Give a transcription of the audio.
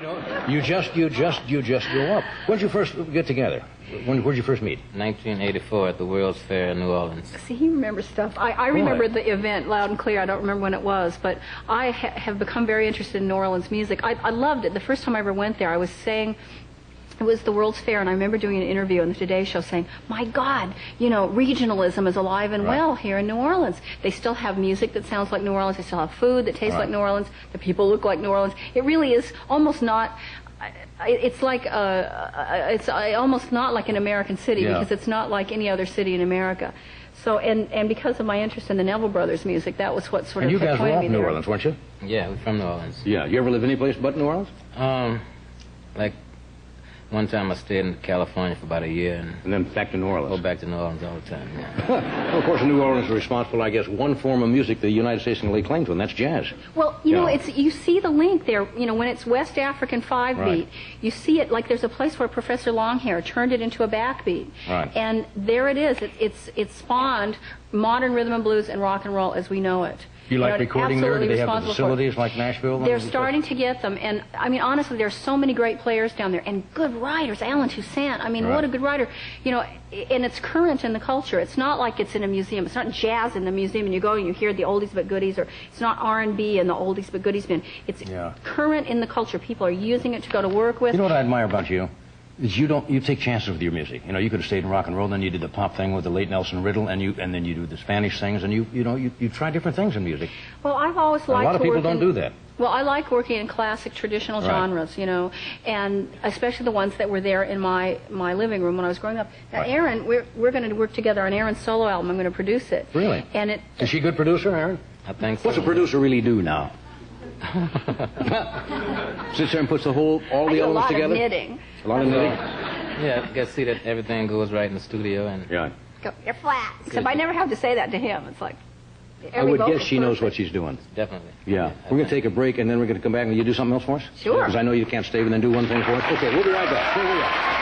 You know, you just grew up. When did you first get together? Where'd you first meet? 1984 at the World's Fair in New Orleans. See, he remembers stuff. I remember the event loud and clear. I don't remember when it was, but I have become very interested in New Orleans music. I loved it. The first time I ever went there, I was saying, it was the World's Fair, and I remember doing an interview on the Today Show saying, my God, you know, regionalism is alive and well here in New Orleans. They still have music that sounds like New Orleans. They still have food that tastes like New Orleans. The people look like New Orleans. It really is almost not... It's like it's almost not like an American city because it's not like any other city in America. So and because of my interest in the Neville Brothers music, that was what sort of. And you guys were off me New there. Orleans, weren't you? Yeah, we're from New Orleans. Yeah. You ever live any place but New Orleans? Like one time I stayed in California for about a year and then back to New Orleans. Go back to New Orleans all the time. Yeah. Well, of course, New Orleans is responsible, I guess, one form of music the United States can lay claim to, and that's jazz. Well, you know, it's you see the link there. You know, when it's West African 5-beat, you see it like there's a place where Professor Longhair turned it into a backbeat, and there it is. It's spawned modern rhythm and blues and rock and roll as we know it. You like recording there? Do they have the facilities like Nashville? They're starting to get them, and I mean, honestly, there's so many great players down there, and good writers. Alan Toussaint, I mean, what a good writer. You know, and it's current in the culture. It's not like it's in a museum. It's not jazz in the museum, and you go and you hear the oldies but goodies, or it's not R&B and the oldies but goodies bin. It's current in the culture. People are using it to go to work with. You know what I admire about you? Is you take chances with your music. You know, you could have stayed in rock and roll, then you did the pop thing with the late Nelson Riddle, and then you do the Spanish things, and you try different things in music. Well, I've always liked a lot of people don't do that. Well, I like working in classic, traditional genres, you know, and especially the ones that were there in my living room when I was growing up. Now, Aaron, we're going to work together on Aaron's solo album. I'm going to produce it. Really? And is she a good producer, Aaron? I think so. What's a producer really do now? Sits there and puts all the elements together? A lot of knitting. A lot of knitting? Yeah, you got to see that everything goes right in the studio. And go, you're flat. Except I never have to say that to him. It's like... I would guess she knows what she's doing. Definitely. Yeah. We're going to take a break, and then we're going to come back, and you do something else for us? Sure. Because I know you can't stay and then do one thing for us. Okay, we'll be right back. Here we are.